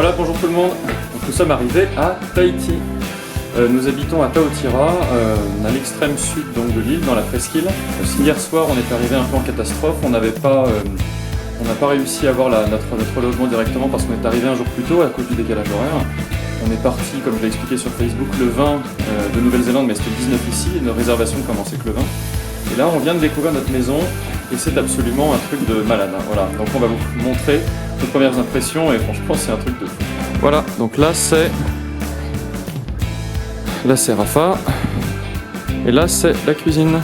Voilà, bonjour tout le monde. Donc, nous sommes arrivés à Tahiti. Nous habitons à Taotira, à l'extrême sud donc, de l'île, dans la presqu'île. Hier soir, on est arrivé un peu en catastrophe. On n'a pas réussi à avoir notre logement directement parce qu'on est arrivé un jour plus tôt à cause du décalage horaire. On est parti, comme je l'ai expliqué sur Facebook, le 20 de Nouvelle-Zélande, mais c'était le 19 ici, et nos réservations commençaient que le 20. Et là, on vient de découvrir notre maison, et c'est absolument un truc de malade. Hein. Voilà, donc on va vous montrer nos premières impressions, et franchement, c'est un truc de fou. Voilà, donc là, c'est Rafa, et là, c'est la cuisine.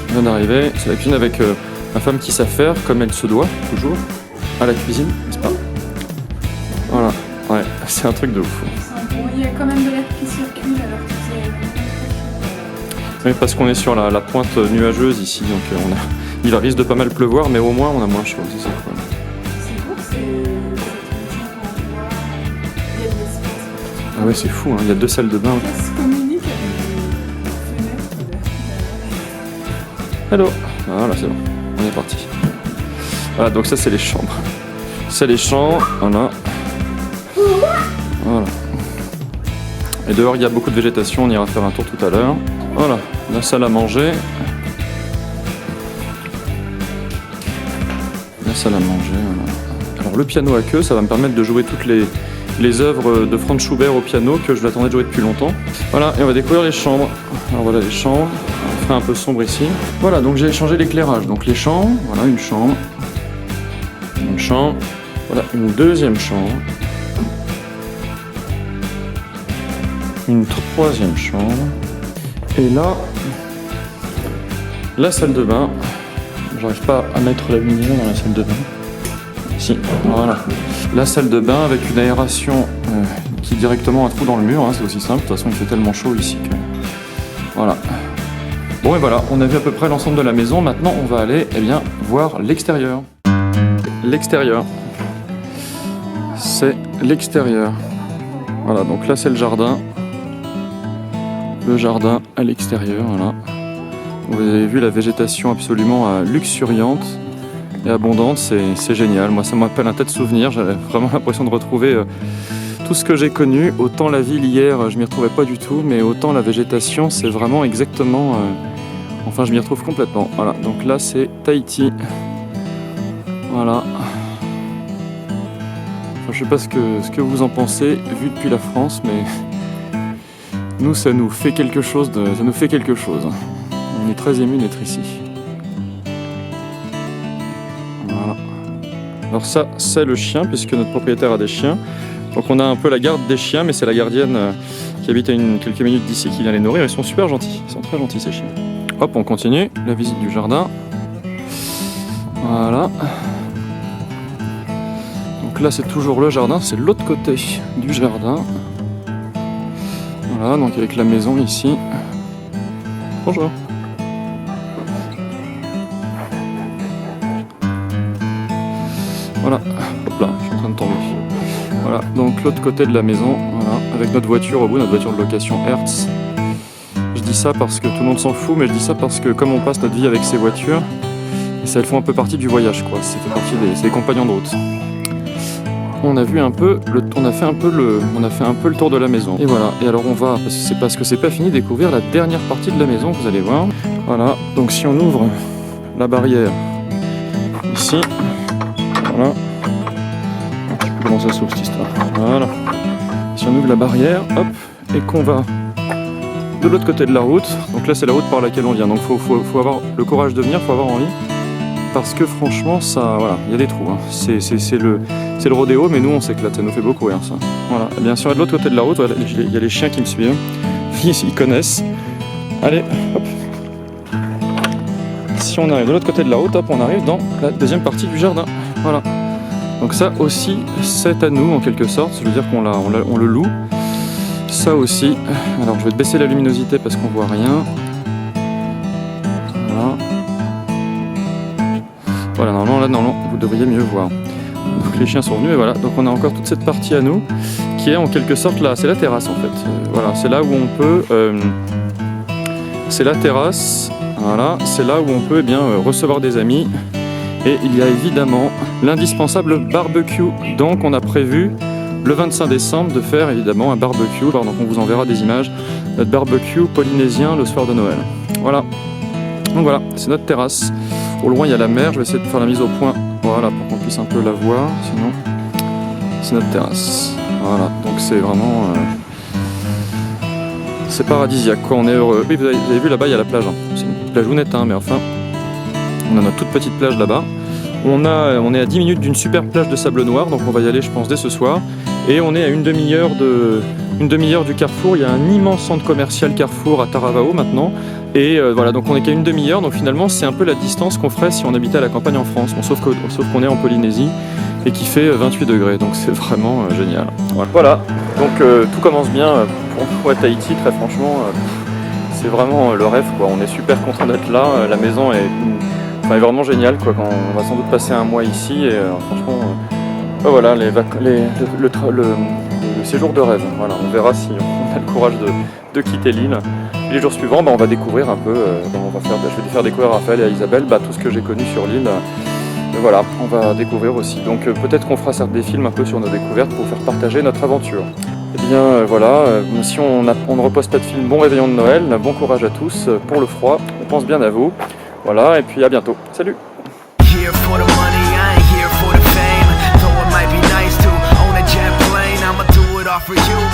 On vient d'arriver, c'est la cuisine avec ma femme qui sait faire, comme elle se doit, toujours, à la cuisine, n'est-ce pas? Voilà, ouais, c'est un truc de ouf. Il y a quand même de l'air qui circule alors que c'est... Oui, parce qu'on est sur la pointe nuageuse ici, donc il risque de pas mal pleuvoir, mais au moins on a moins chaud, c'est ça cool. C'est beau, c'est une endroit, il y a de l'espace. Ah ouais, c'est fou, hein. Il y a 2 salles de bain. Ça se communique avec une fenêtre. Hello. Voilà, c'est bon, on est parti. Voilà, donc ça c'est les chambres. C'est les chambres, voilà. Voilà. Et dehors il y a beaucoup de végétation, on ira faire un tour tout à l'heure. Voilà, la salle à manger. La salle à manger, voilà. Alors le piano à queue, ça va me permettre de jouer toutes les œuvres de Franz Schubert au piano que je l'attendais de jouer depuis longtemps. Voilà, et on va découvrir les chambres. Alors voilà les chambres, on fera un peu sombre ici. Voilà, donc j'ai changé l'éclairage. Donc les chambres, voilà une chambre. Une chambre, voilà une deuxième chambre. Une troisième chambre. Et là, la salle de bain. J'arrive pas à mettre la lumière dans la salle de bain. Si, voilà. La salle de bain avec une aération qui est directement un trou dans le mur, hein, c'est aussi simple. De toute façon, il fait tellement chaud ici que... Voilà. Bon, et voilà, on a vu à peu près l'ensemble de la maison. Maintenant, on va aller voir l'extérieur. L'extérieur. C'est l'extérieur. Voilà, donc là, c'est le jardin. Le jardin à l'extérieur, voilà. Vous avez vu la végétation absolument luxuriante et abondante, c'est génial. Moi, ça me rappelle un tas de souvenirs. J'avais vraiment l'impression de retrouver tout ce que j'ai connu. Autant la ville hier, je m'y retrouvais pas du tout, mais autant la végétation, c'est vraiment exactement... Enfin, je m'y retrouve complètement. Voilà, donc là, c'est Tahiti. Voilà. Enfin, je sais pas ce que vous en pensez, vu depuis la France, mais... Nous, ça nous fait quelque chose. On est très émus d'être ici. Voilà. Alors ça, c'est le chien, puisque notre propriétaire a des chiens. Donc on a un peu la garde des chiens, mais c'est la gardienne qui habite à quelques minutes d'ici qui vient les nourrir. Ils sont super gentils. Ils sont très gentils, ces chiens. Hop, on continue. La visite du jardin. Voilà. Donc là, c'est toujours le jardin. C'est l'autre côté du jardin. Voilà, donc avec la maison ici. Bonjour. Voilà, hop là, je suis en train de tomber. Voilà, donc l'autre côté de la maison, voilà, avec notre voiture au bout, notre voiture de location Hertz. Je dis ça parce que tout le monde s'en fout, mais je dis ça parce que comme on passe notre vie avec ces voitures, elles font un peu partie du voyage, quoi. C'est des compagnons de route. On a vu un peu, on a fait un peu le tour de la maison. Et voilà. Et alors on va, parce que c'est pas fini, découvrir la dernière partie de la maison. Vous allez voir. Voilà. Donc si on ouvre la barrière ici, voilà. Je sais plus comment ça s'ouvre cette histoire. Voilà. Si on ouvre la barrière, hop, et qu'on va de l'autre côté de la route. Donc là c'est la route par laquelle on vient. Donc faut avoir le courage de venir, faut avoir envie. Parce que franchement, ça, voilà, il y a des trous. Hein. C'est le rodéo, mais nous on s'éclate, ça nous fait beaucoup rire ça. Voilà, et bien sûr, de l'autre côté de la route, voilà, il y a les chiens qui me suivent. Ils connaissent. Allez, hop. Si on arrive de l'autre côté de la route, hop, on arrive dans la deuxième partie du jardin. Voilà. Donc ça aussi, c'est à nous en quelque sorte. Je veux dire qu'on on le loue. Ça aussi. Alors je vais te baisser la luminosité parce qu'on voit rien. Voilà. Voilà, normalement, vous devriez mieux voir. Donc les chiens sont venus et voilà. Donc on a encore toute cette partie à nous qui est en quelque sorte là, c'est la terrasse en fait. Voilà, c'est là où on peut, c'est la terrasse. Voilà, c'est là où on peut recevoir des amis. Et il y a évidemment l'indispensable barbecue. Donc on a prévu le 25 décembre de faire évidemment un barbecue. Alors, donc on vous enverra des images. Notre barbecue polynésien le soir de Noël. Voilà. Donc voilà, c'est notre terrasse. Au loin il y a la mer, je vais essayer de faire la mise au point. Voilà, pour qu'on puisse un peu la voir. Sinon, c'est notre terrasse. Voilà, donc c'est vraiment... c'est paradisiaque, quoi, on est heureux. Oui, vous avez vu là-bas, il y a la plage. Hein. C'est une plageounette, hein, mais enfin, on a notre toute petite plage là-bas. On est à 10 minutes d'une super plage de sable noir, donc on va y aller, je pense, dès ce soir. Et on est à une demi-heure du Carrefour. Il y a un immense centre commercial Carrefour à Taravao maintenant. Et voilà, donc on est qu'à une demi-heure. Donc finalement, c'est un peu la distance qu'on ferait si on habitait à la campagne en France. Bon, sauf qu'on est en Polynésie et qui fait 28 degrés. Donc c'est vraiment génial. Voilà, donc tout commence bien pour Tahiti, très franchement. C'est vraiment le rêve, quoi. On est super content d'être là. La maison est vraiment géniale, quoi. On va sans doute passer un mois ici. Et franchement, voilà, le séjour de rêve. Voilà, on verra si on a le courage de quitter l'île. Et les jours suivants, on va découvrir un peu. Je vais faire découvrir à Raphaël et à Isabelle tout ce que j'ai connu sur l'île. Voilà, on va découvrir aussi. Donc peut-être qu'on fera certes des films un peu sur nos découvertes pour faire partager notre aventure. Eh bien voilà, si on ne repose pas de film, bon réveillon de Noël, bon courage à tous pour le froid, on pense bien à vous. Voilà, et puis à bientôt. Salut! Here for the money, I ain't here for the fame. Though it might be nice to own a jet plane, I'ma do it all for you.